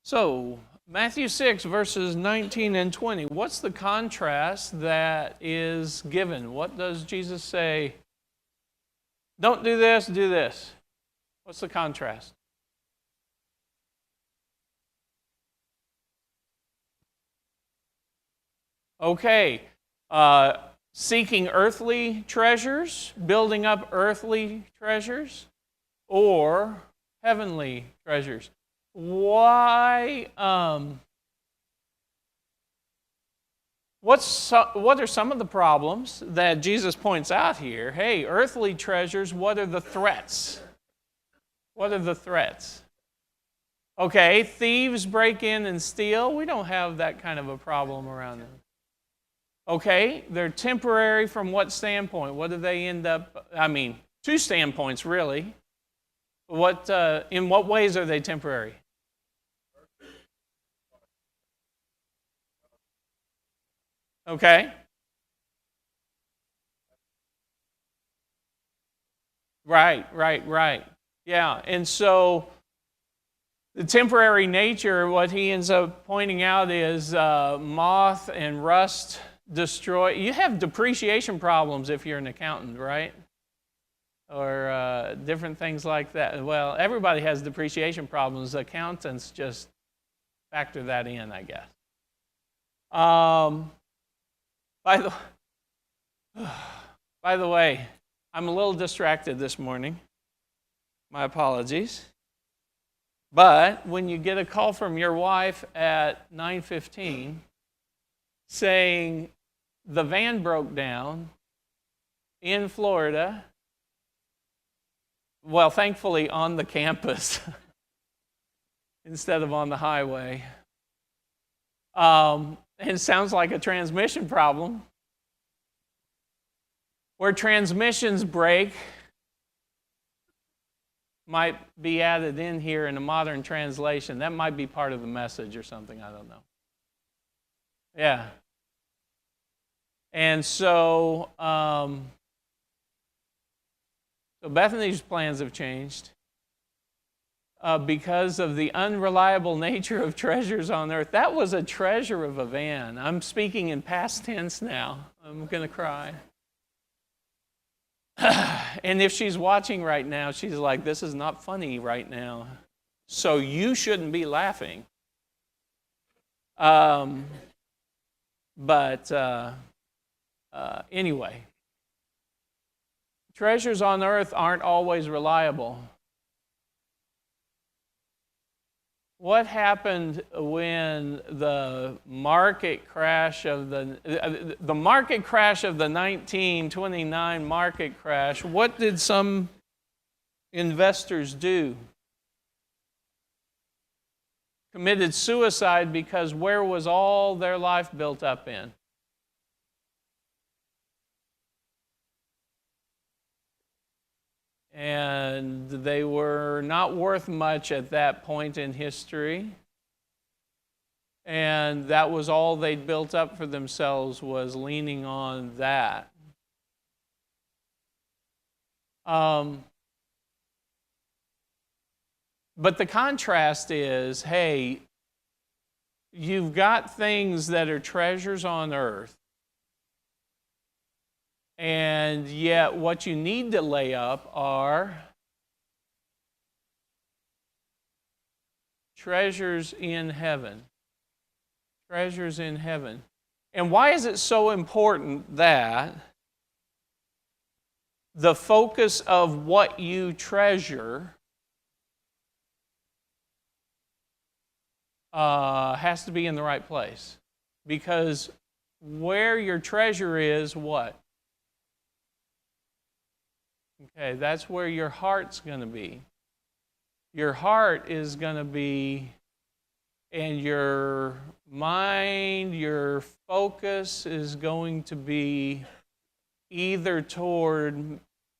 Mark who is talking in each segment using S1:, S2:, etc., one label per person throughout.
S1: So, Matthew 6, verses 19 and 20. What's the contrast that is given? What does Jesus say? Don't do this, do this. What's the contrast? Okay. Seeking earthly treasures, building up earthly treasures, or heavenly treasures. Why? What are some of the problems that Jesus points out here? Hey, earthly treasures, what are the threats? What are the threats? Okay, thieves break in and steal. We don't have that kind of a problem around them. Okay, they're temporary from what standpoint? What do they end up? Two standpoints, really. In what ways are they temporary? Okay. Right. Yeah, and so the temporary nature, what he ends up pointing out is moth and rust destroy. You have depreciation problems if you're an accountant, right? Or different things like that. Well, everybody has depreciation problems. Accountants just factor that in, I guess. By the way, I'm a little distracted this morning. My apologies. But when you get a call from your wife at 9:15 saying the van broke down in Florida, well, thankfully on the campus instead of on the highway, it sounds like a transmission problem. Where transmissions break might be added in here in a modern translation. That might be part of the message or something, I don't know. Yeah. And so Bethany's plans have changed because of the unreliable nature of treasures on earth. That was a treasure of a van. I'm speaking in past tense now. I'm going to cry. And if she's watching right now, she's like, this is not funny right now. So you shouldn't be laughing. Anyway, treasures on earth aren't always reliable. What happened when the market crash of the 1929 market crash? What did some investors do? Committed suicide because where was all their life built up in? And they were not worth much at that point in history. And that was all they'd built up for themselves, was leaning on that. But the contrast is, hey, you've got things that are treasures on earth, and yet what you need to lay up are treasures in heaven. Treasures in heaven. And why is it so important that the focus of what you treasure has to be in the right place? Because where your treasure is, what? Okay, that's where your heart's going to be. Your heart is going to be, and your mind, your focus is going to be either toward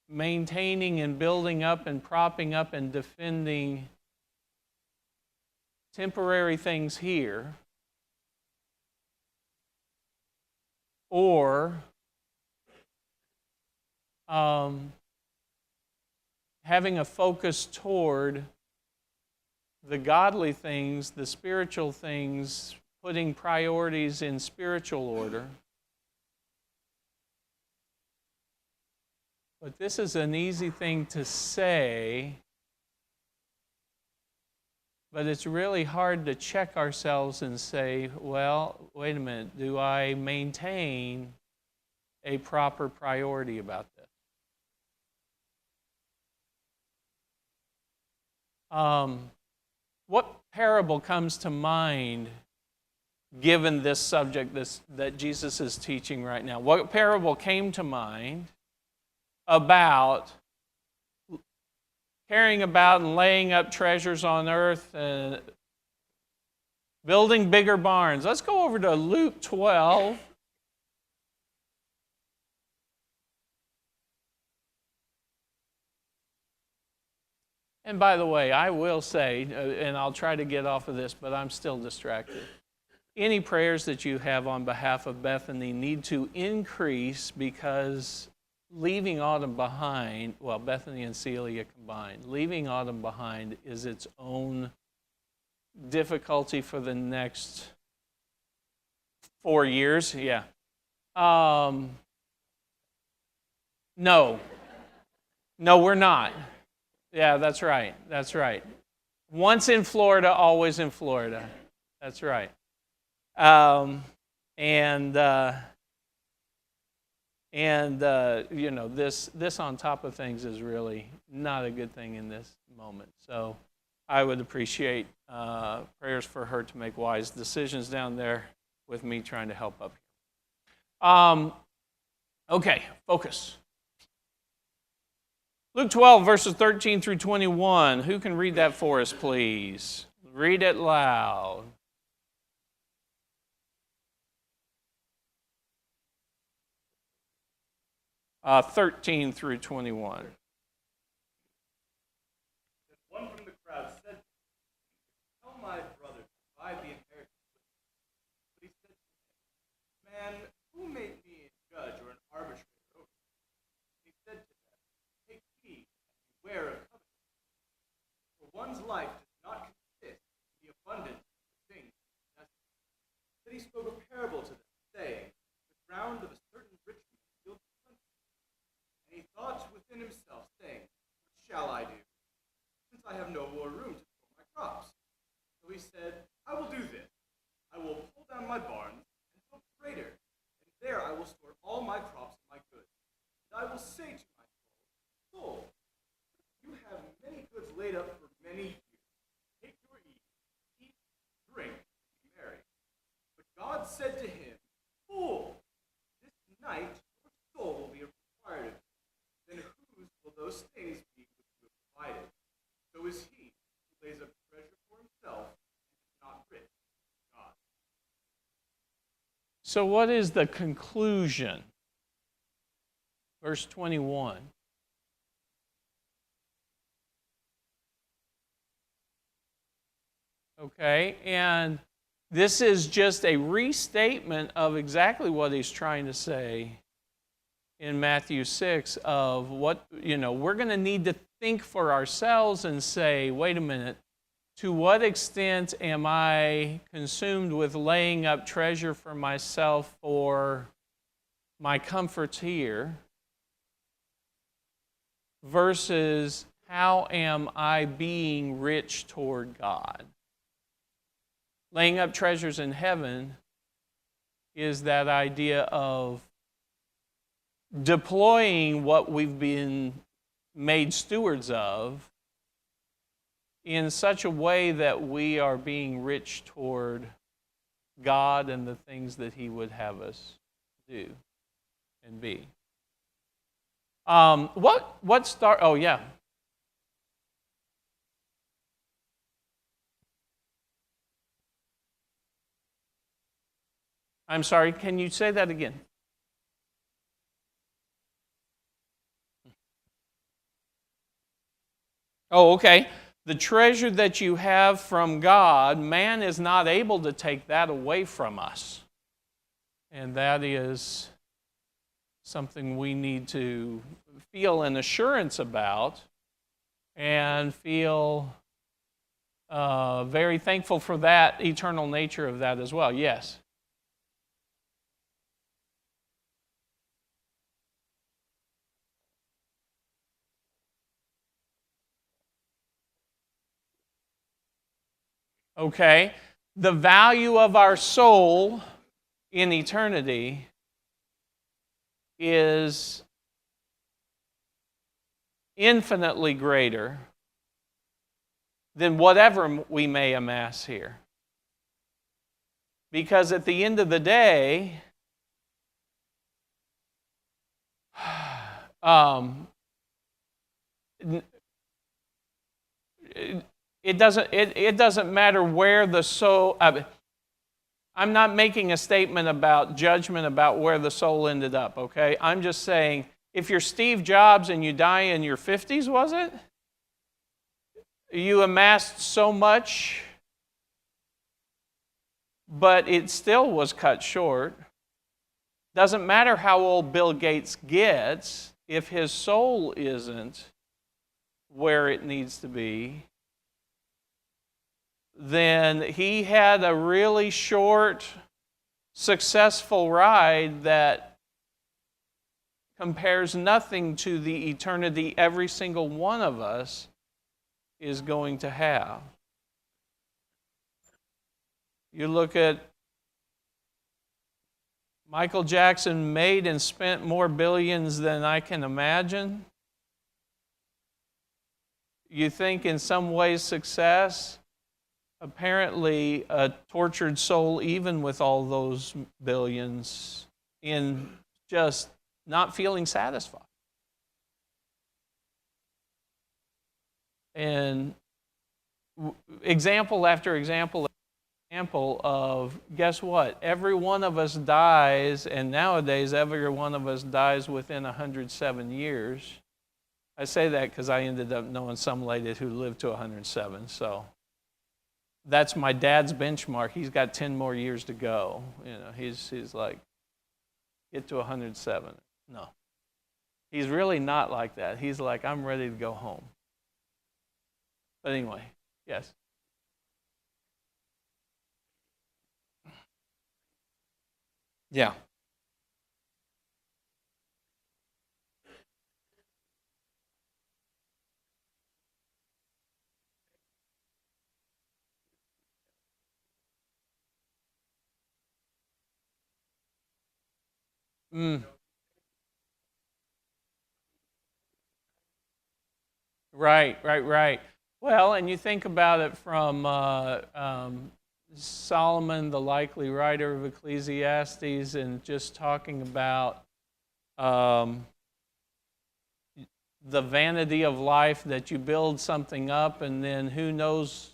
S1: maintaining and building up and propping up and defending temporary things here, or having a focus toward the godly things, the spiritual things, putting priorities in spiritual order. But this is an easy thing to say, but it's really hard to check ourselves and say, well, wait a minute, do I maintain a proper priority about this? What parable comes to mind given this subject that Jesus is teaching right now? What parable came to mind about caring about and laying up treasures on earth and building bigger barns? Let's go over to Luke 12. And by the way, I will say, and I'll try to get off of this, but I'm still distracted. Any prayers that you have on behalf of Bethany need to increase, because leaving Autumn behind, well, Bethany and Celia combined, leaving Autumn behind is its own difficulty for the next 4 years. Yeah. No, we're not. Yeah, that's right. That's right. Once in Florida, always in Florida. That's right. You know, this on top of things is really not a good thing in this moment. So I would appreciate prayers for her to make wise decisions down there with me trying to help up here. Okay, focus. Luke 12, verses 13 through 21. Who can read that for us, please? Read it loud. Uh, 13 through 21.
S2: One from the crowd said, "Tell my brother to divide the inheritance with me." But he said to him, "Man, who made me a judge or an arbitrator over you?" He said to them, "Take heed and beware of covetous. For one's life does not consist in the abundance of the things necessary." Then he spoke a parable to them, saying, "The ground of a certain rich man yields plenty. And he thought within himself, saying, What shall I do, since I have no more room to store my crops?" So he said, "I will do this. I will pull down my barns and build greater, and there I will store all my crops and my goods. And I will say to my soul, you have many goods laid up for many years. Take your eat, drink, and be merry." But God said to him, "Fool, this night your soul will be required of you. Then whose will those things be which you have provided? So is he who lays up treasure for himself and is not rich in God."
S1: So what is the conclusion? Verse 21. Okay, and this is just a restatement of exactly what he's trying to say in Matthew 6 of what, we're going to need to think for ourselves and say, wait a minute, to what extent am I consumed with laying up treasure for myself for my comforts here versus how am I being rich toward God? Laying up treasures in heaven is that idea of deploying what we've been made stewards of in such a way that we are being rich toward God and the things that He would have us do and be. Oh, yeah. I'm sorry, can you say that again? Oh, okay. The treasure that you have from God, man is not able to take that away from us. And that is something we need to feel an assurance about and feel very thankful for that eternal nature of that as well. Yes. Okay. The value of our soul in eternity is infinitely greater than whatever we may amass here. Because at the end of the day, it doesn't matter where the soul. I'm not making a statement about judgment about where the soul ended up. Okay, I'm just saying if you're Steve Jobs and you die in your 50s, was it? You amassed so much, but it still was cut short. Doesn't matter how old Bill Gates gets, if his soul isn't where it needs to be, then he had a really short, successful ride that compares nothing to the eternity every single one of us is going to have. You look at Michael Jackson made and spent more billions than I can imagine. You think in some ways success? Apparently a tortured soul even with all those billions in just not feeling satisfied. And example after example of, guess what? Every one of us dies, and nowadays every one of us dies within 107 years. I say that because I ended up knowing some lady who lived to 107, so that's my dad's benchmark. He's got 10 more years to go. You know, he's like, get to 107. No. He's really not like that. He's like, I'm ready to go home. But anyway, yes. Yeah. Mm. Right. Well, and you think about it from Solomon, the likely writer of Ecclesiastes, and just talking about um, the vanity of life, that you build something up and then who knows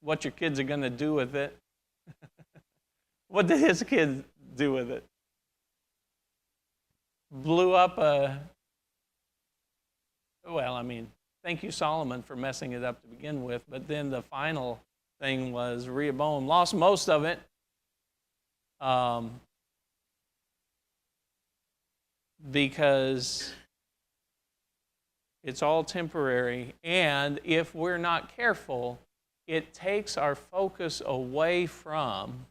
S1: what your kids are going to do with it. What did his kids do with it? Blew up thank you, Solomon, for messing it up to begin with, but then the final thing was Rehoboam lost most of it. Because it's all temporary, and if we're not careful, it takes our focus away from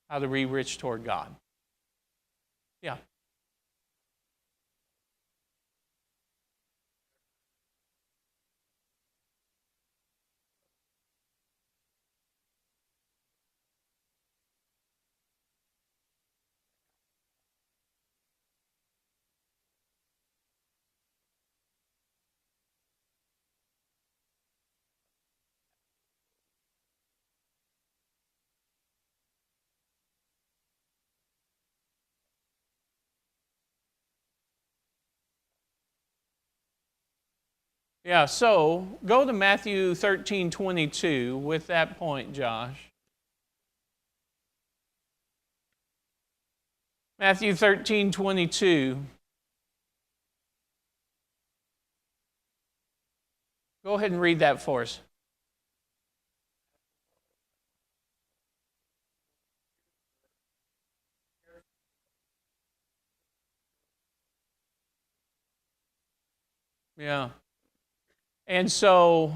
S1: how to be rich toward God. Yeah. Yeah, so go to Matthew 13:22 with that point, Josh. Matthew 13:22. Go ahead and read that for us. Yeah. And so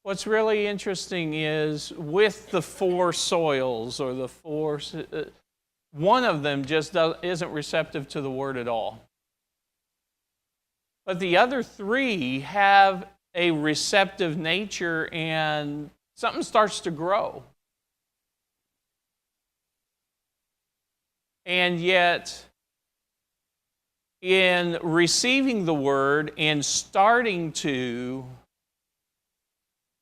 S1: what's really interesting is with the four soils, or the four, one of them just isn't receptive to the word at all. But the other three have a receptive nature, and something starts to grow. And yet, in receiving the word and starting to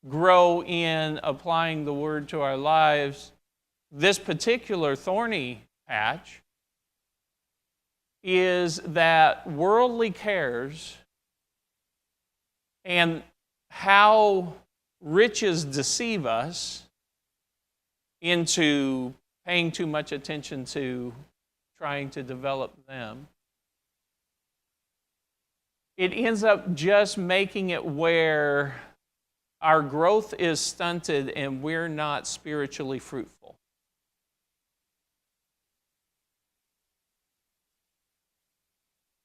S1: grow in applying the word to our lives, this particular thorny patch is that worldly cares and how riches deceive us into paying too much attention to trying to develop them. It ends up just making it where our growth is stunted and we're not spiritually fruitful.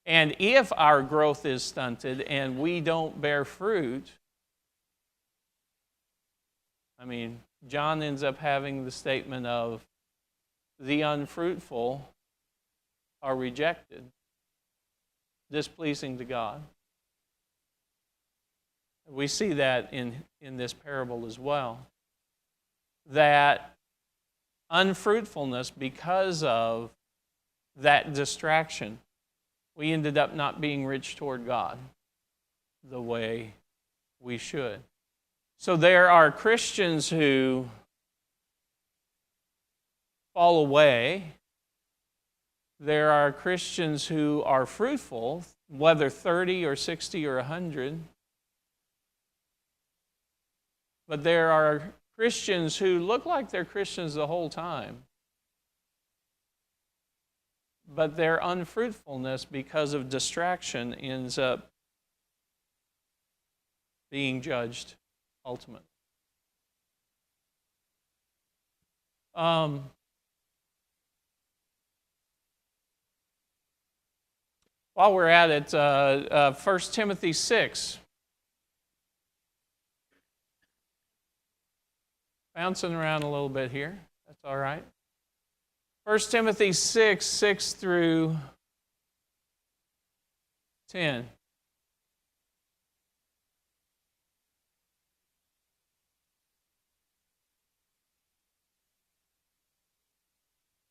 S1: And if our growth is stunted and we don't bear fruit, I mean, John ends up having the statement of the unfruitful are rejected, displeasing to God. We see that in this parable as well. That unfruitfulness, because of that distraction, we ended up not being rich toward God the way we should. So there are Christians who fall away. There are Christians who are fruitful, whether 30 or 60 or 100. But there are Christians who look like they're Christians the whole time, but their unfruitfulness because of distraction ends up being judged ultimately. While we're at it, 1 Timothy 6. Bouncing around a little bit here. That's all right. 1 Timothy 6, 6 through 10.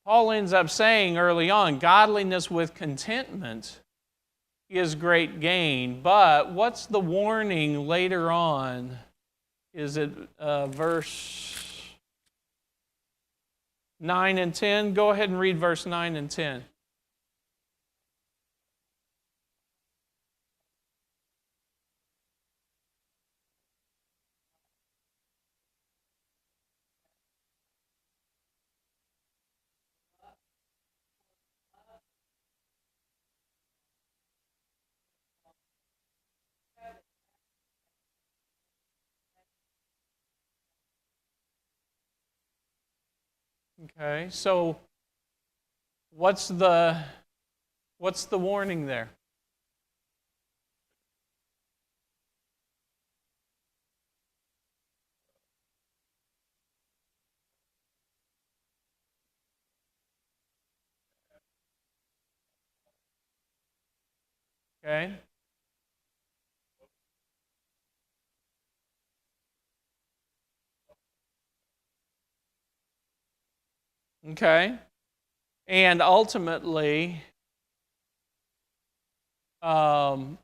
S1: Paul ends up saying early on, godliness with contentment is great gain. But what's the warning later on? Is it verse 9 and 10? Go ahead and read verse 9 and 10. Okay, so what's the warning there? Okay. Okay. And ultimately, the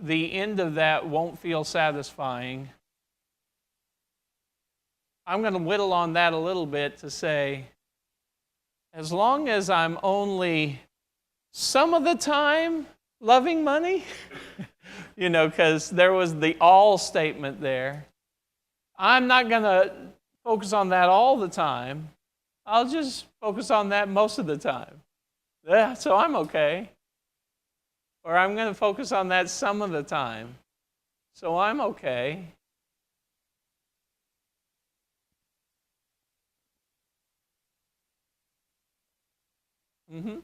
S1: end of that won't feel satisfying. I'm going to whittle on that a little bit to say, as long as I'm only some of the time loving money, because there was the all statement there. I'm not going to focus on that all the time. I'll just focus on that most of the time. Yeah, so I'm okay. Or I'm going to focus on that some of the time. So I'm okay. Mm-hmm.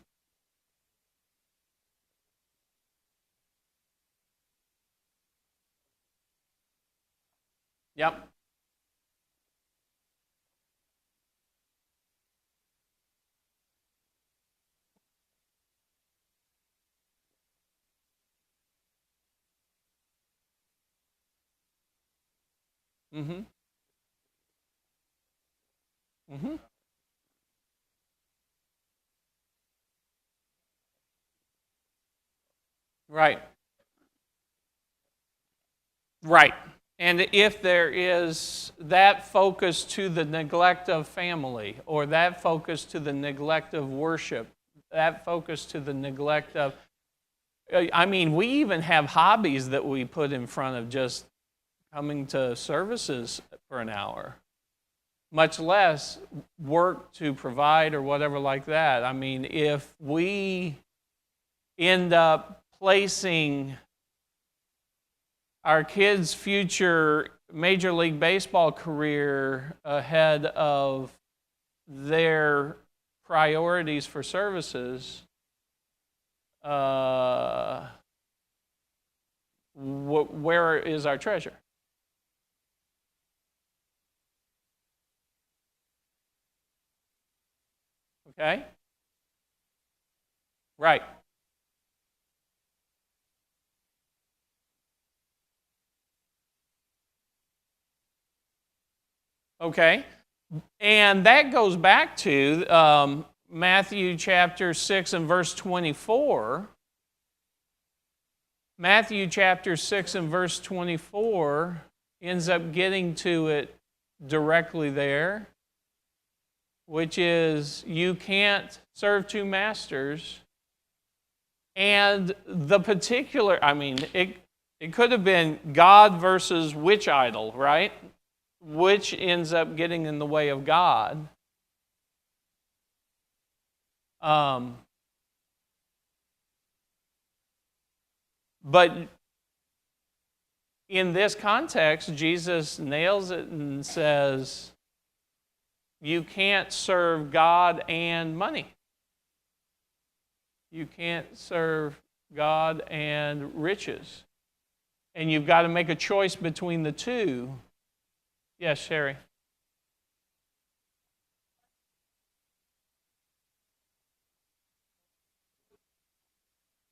S1: Yep. Mm-hmm. Mm-hmm. Right. Right. And if there is that focus to the neglect of family, or that focus to the neglect of worship, that focus to the neglect of, I mean, we even have hobbies that we put in front of just coming to services for an hour, much less work to provide or whatever like that. I mean, if we end up placing our kids' future Major League Baseball career ahead of their priorities for services, where is our treasure? Okay? Right. Okay. And that goes back to Matthew chapter 6 and verse 24. Matthew chapter 6 and verse 24 ends up getting to it directly there, which is you can't serve two masters. And the particular, I mean, it could have been God versus which idol, right? Which ends up getting in the way of God. But in this context, Jesus nails it and says, you can't serve God and money. You can't serve God and riches. And you've got to make a choice between the two. Yes, Sherry.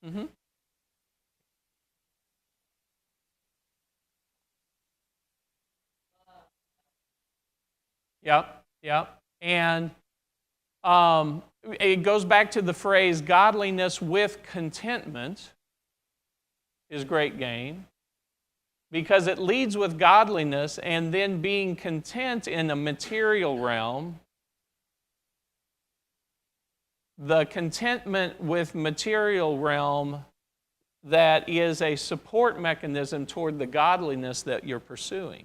S1: Mm-hmm. Yep, yep. And it goes back to the phrase godliness with contentment is great gain, because it leads with godliness and then being content in a material realm. The contentment with material realm that is a support mechanism toward the godliness that you're pursuing.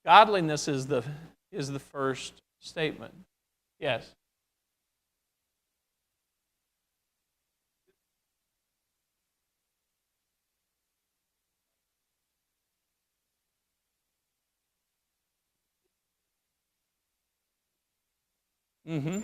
S1: Godliness is the first statement. Yes. Mm-hmm.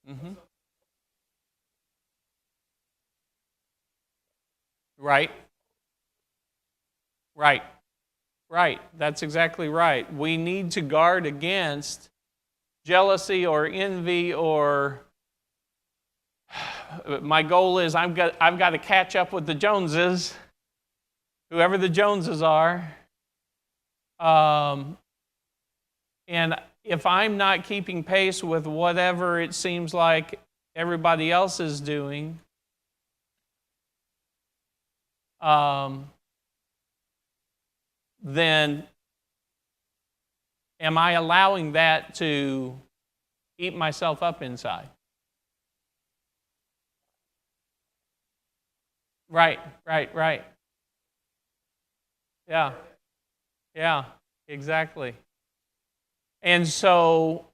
S1: Mm-hmm. Right. Right. Right. That's exactly right. We need to guard against jealousy or envy, or my goal is I've got to catch up with the Joneses, whoever the Joneses are. And if I'm not keeping pace with whatever it seems like everybody else is doing, then am I allowing that to eat myself up inside? Right, right, right. Yeah, yeah, exactly. And so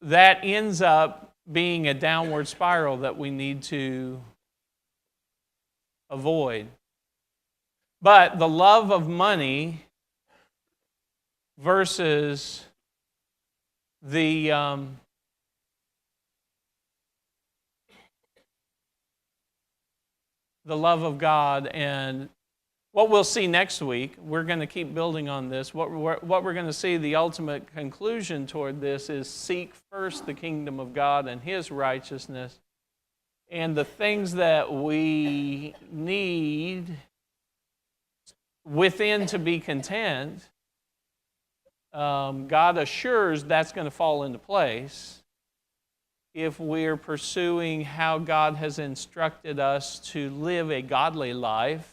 S1: that ends up being a downward spiral that we need to avoid. But the love of money versus the love of God. And what we'll see next week, we're going to keep building on this. What we're going to see, the ultimate conclusion toward this is seek first the kingdom of God and His righteousness, and the things that we need within to be content, God assures that's going to fall into place if we're pursuing how God has instructed us to live a godly life.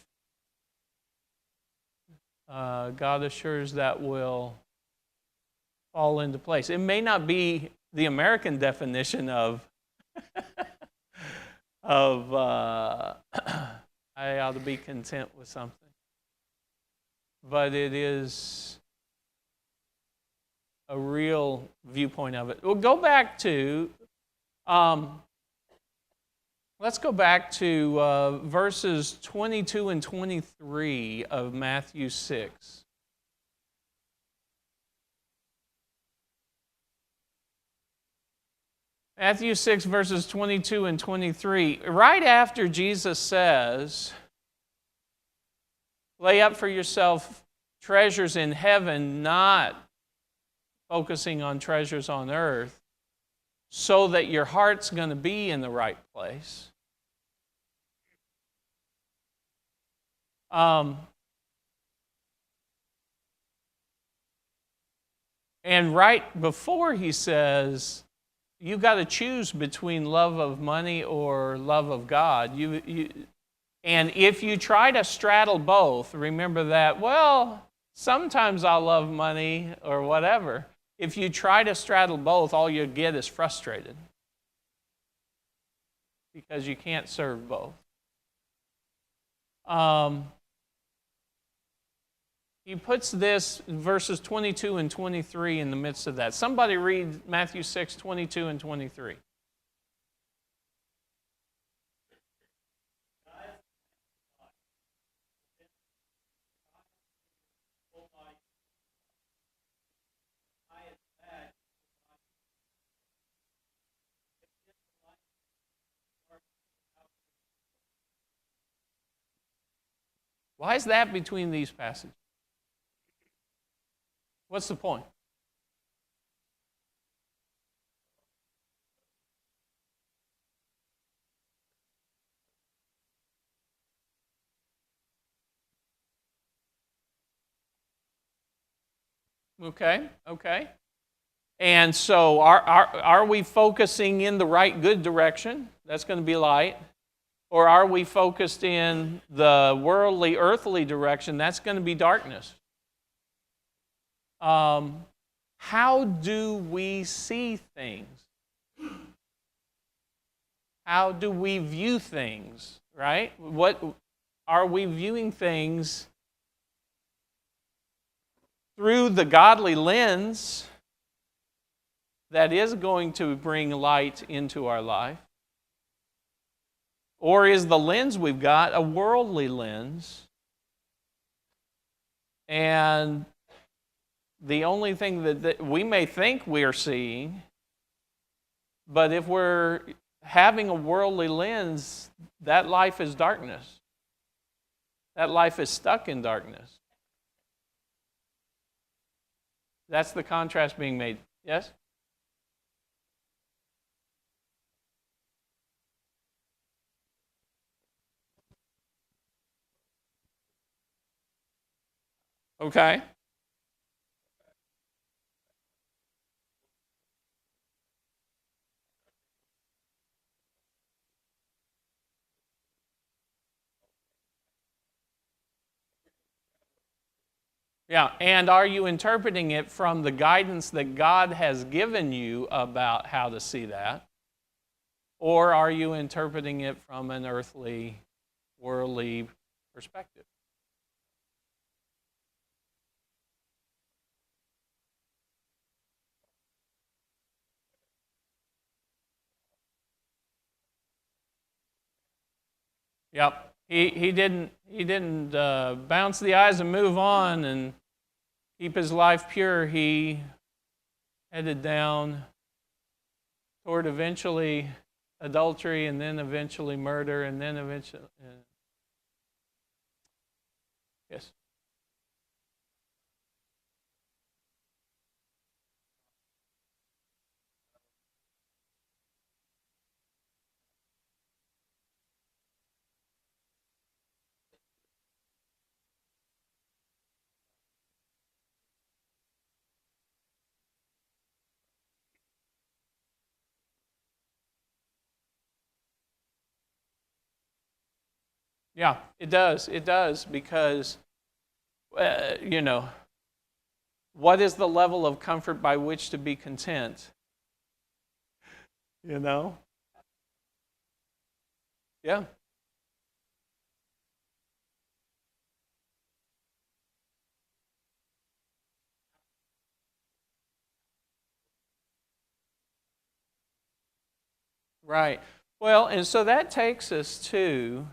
S1: God assures that will fall into place. It may not be the American definition of I ought to be content with something, but it is a real viewpoint of it. We'll go back to let's go back to verses 22 and 23 of Matthew 6. Matthew 6, verses 22 and 23. Right after Jesus says, lay up for yourself treasures in heaven, not focusing on treasures on earth, so that your heart's going to be in the right place. And right before he says, you got to choose between love of money or love of God. And if you try to straddle both, remember that, well, sometimes I'll love money or whatever. If you try to straddle both, all you get is frustrated because you can't serve both. He puts this, verses 22 and 23, in the midst of that. Somebody read Matthew 6, 22 and 23. Why is that between these passages? What's the point? Okay. And so are we focusing in the right, good direction? That's going to be light. Or are we focused in the worldly, earthly direction? That's going to be darkness. How do we see things? How do we view things, right? What are we viewing things through the godly lens that is going to bring light into our life? Or is the lens we've got a worldly lens? And the only thing that we may think we are seeing, but if we're having a worldly lens, that life is darkness. That life is stuck in darkness. That's the contrast being made. Yes? Okay. Yeah, and are you interpreting it from the guidance that God has given you about how to see that? Or are you interpreting it from an earthly, worldly perspective? Yep. He didn't bounce the eyes and move on, and keep his life pure, he headed down toward eventually adultery, and then eventually murder, and then eventually... Yes? Yeah, it does. It does, because, what is the level of comfort by which to be content? You know? Yeah. Right. Well, and so that takes us to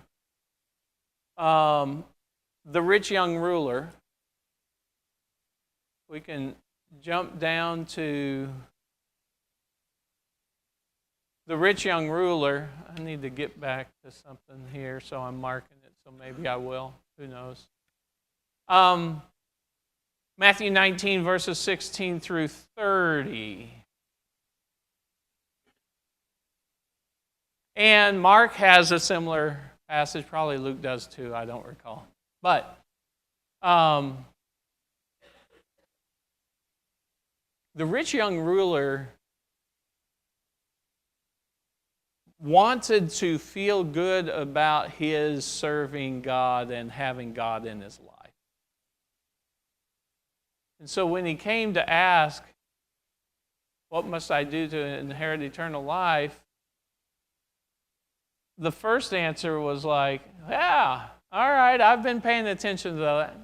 S1: the rich young ruler. We can jump down to the rich young ruler. I need to get back to something here, so I'm marking it, so maybe I will. Who knows? Matthew 19, verses 16 through 30. And Mark has a similar passage. Probably Luke does too. I don't recall. But the rich young ruler wanted to feel good about his serving God and having God in his life. And so when he came to ask, what must I do to inherit eternal life? The first answer was like, yeah, all right, I've been paying attention to that.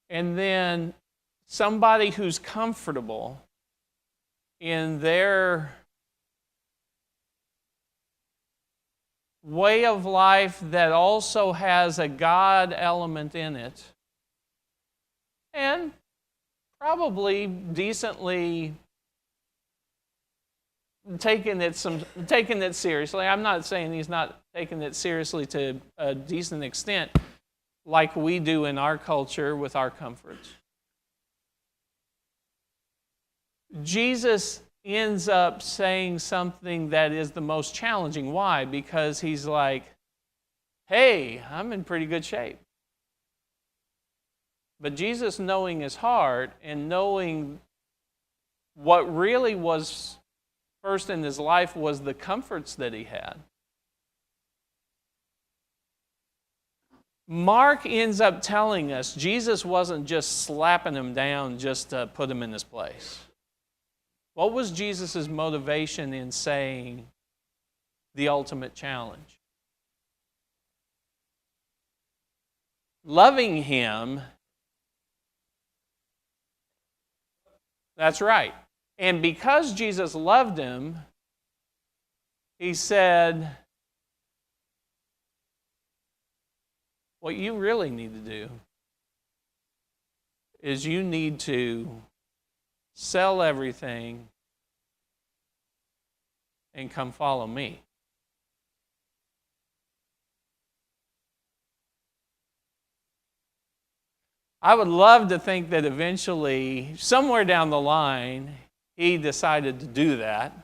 S1: And then somebody who's comfortable in their way of life that also has a God element in it, and probably decently taking it seriously. I'm not saying he's not taking it seriously to a decent extent like we do in our culture with our comforts. Jesus ends up saying something that is the most challenging. Why? Because he's like, hey, I'm in pretty good shape. But Jesus, knowing his heart and knowing what really was first in his life was the comforts that he had, Mark ends up telling us Jesus wasn't just slapping him down just to put him in his place. What was Jesus' motivation in saying the ultimate challenge? Loving him. That's right. And because Jesus loved him, he said, what you really need to do is you need to sell everything and come follow me. I would love to think that eventually, somewhere down the line, he decided to do that.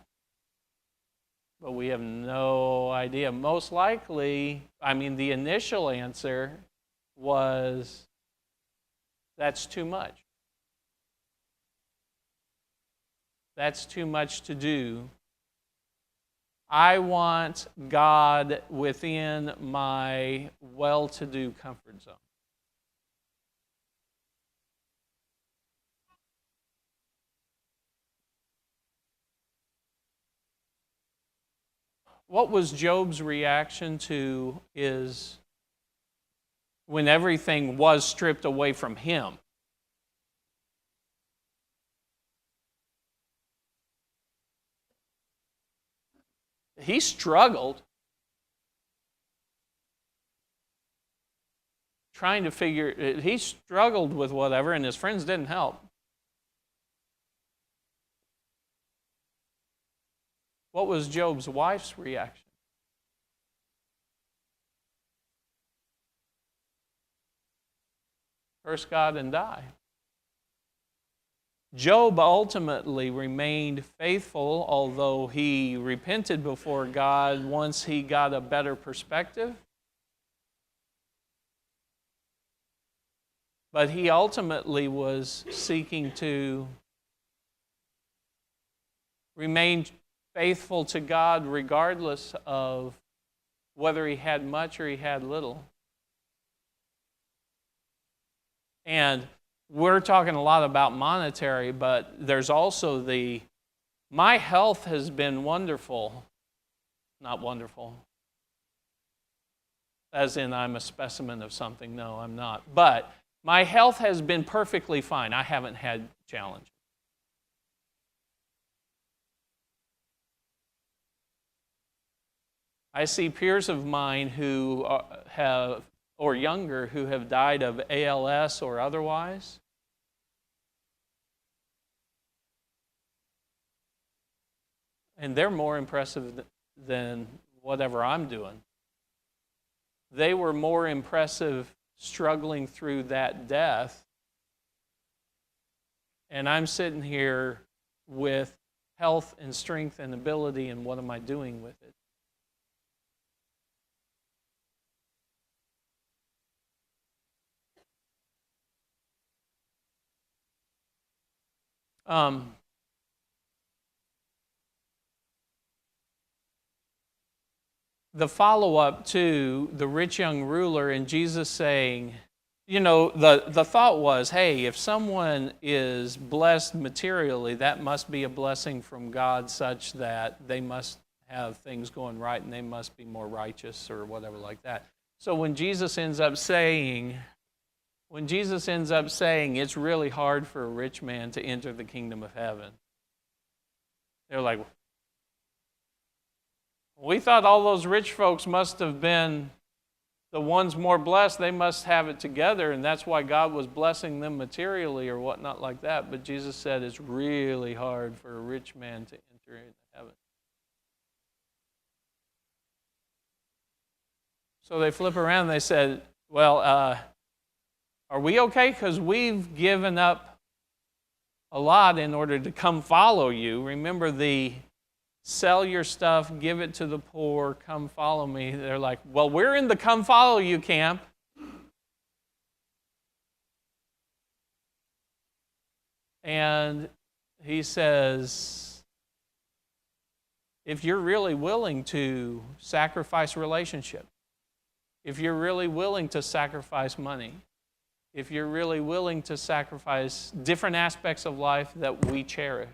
S1: But we have no idea. Most likely, the initial answer was, that's too much. That's too much to do. I want God within my well-to-do comfort zone. What was Job's reaction to when everything was stripped away from him? He struggled. trying to figure, he struggled with whatever, and his friends didn't help. What was Job's wife's reaction? Curse God and die. Job ultimately remained faithful, although he repented before God once he got a better perspective. But he ultimately was seeking to remain faithful to God regardless of whether he had much or he had little. And we're talking a lot about monetary, but there's also my health has been wonderful. Not wonderful, as in I'm a specimen of something. No, I'm not. But my health has been perfectly fine. I haven't had challenges. I see peers of mine who have, or younger, who have died of ALS or otherwise. And they're more impressive than whatever I'm doing. They were more impressive struggling through that death. And I'm sitting here with health and strength and ability, and what am I doing with it? The follow-up to the rich young ruler and Jesus saying, the thought was, hey, if someone is blessed materially, that must be a blessing from God such that they must have things going right and they must be more righteous or whatever like that. So when Jesus ends up saying it's really hard for a rich man to enter the kingdom of heaven, they're like, we thought all those rich folks must have been the ones more blessed. They must have it together, and that's why God was blessing them materially or whatnot like that. But Jesus said it's really hard for a rich man to enter into heaven. So they flip around and they said, well, are we okay? Because we've given up a lot in order to come follow you. Remember the sell your stuff, give it to the poor, come follow me. They're like, well, we're in the come follow you camp. And he says, if you're really willing to sacrifice relationship, if you're really willing to sacrifice money, if you're really willing to sacrifice different aspects of life that we cherish,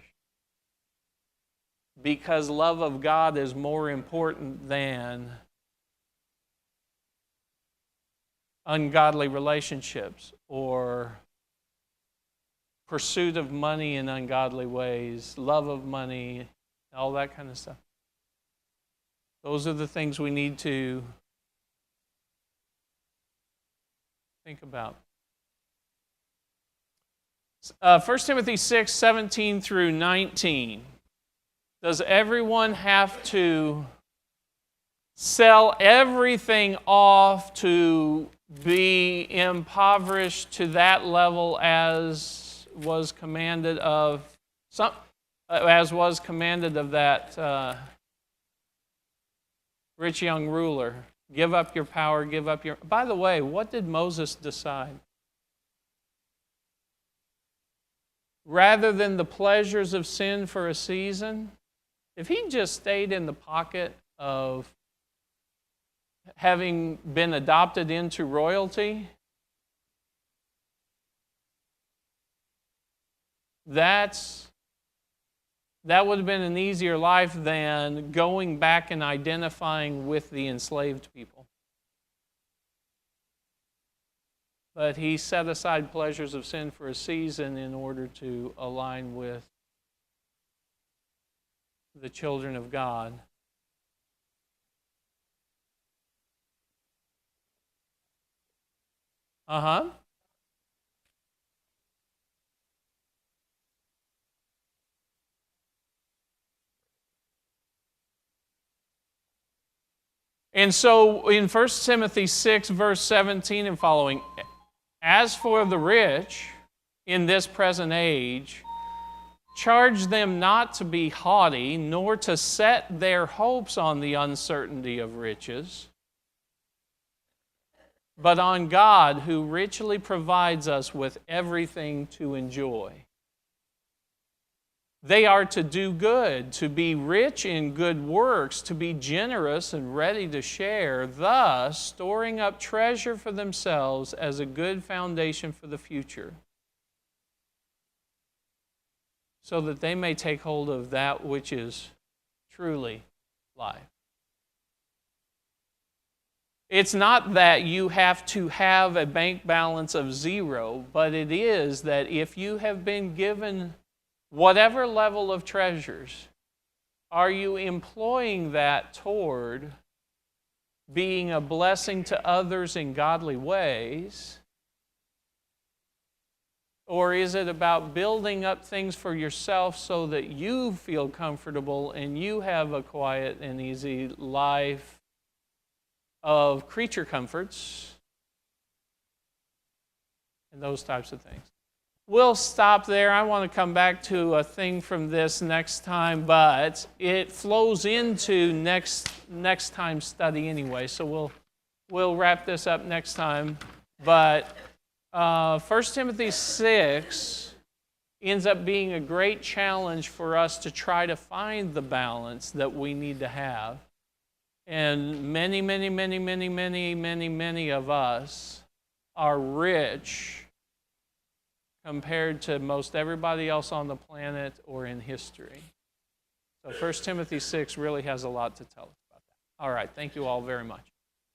S1: because love of God is more important than ungodly relationships or pursuit of money in ungodly ways, love of money, all that kind of stuff. Those are the things we need to think about. 1 Timothy 6, 17 through 19. Does everyone have to sell everything off to be impoverished to that level as was commanded of that rich young ruler? Give up your power, give up your... By the way, what did Moses decide? Rather than the pleasures of sin for a season, if he just stayed in the pocket of having been adopted into royalty, that would have been an easier life than going back and identifying with the enslaved people. But he set aside pleasures of sin for a season in order to align with the children of God. Uh-huh. And so in 1 Timothy 6, verse 17 and following, as for the rich in this present age, charge them not to be haughty, nor to set their hopes on the uncertainty of riches, but on God, who richly provides us with everything to enjoy. They are to do good, to be rich in good works, to be generous and ready to share, thus storing up treasure for themselves as a good foundation for the future, so that they may take hold of that which is truly life. It's not that you have to have a bank balance of zero, but it is that if you have been given whatever level of treasures, are you employing that toward being a blessing to others in godly ways? Or is it about building up things for yourself so that you feel comfortable and you have a quiet and easy life of creature comforts and those types of things? We'll stop there. I want to come back to a thing from this next time, but it flows into next time study anyway, so we'll wrap this up next time. But 1 Timothy 6 ends up being a great challenge for us to try to find the balance that we need to have. And many of us are rich compared to most everybody else on the planet or in history. So 1 Timothy 6 really has a lot to tell us about that. All right, thank you all very much.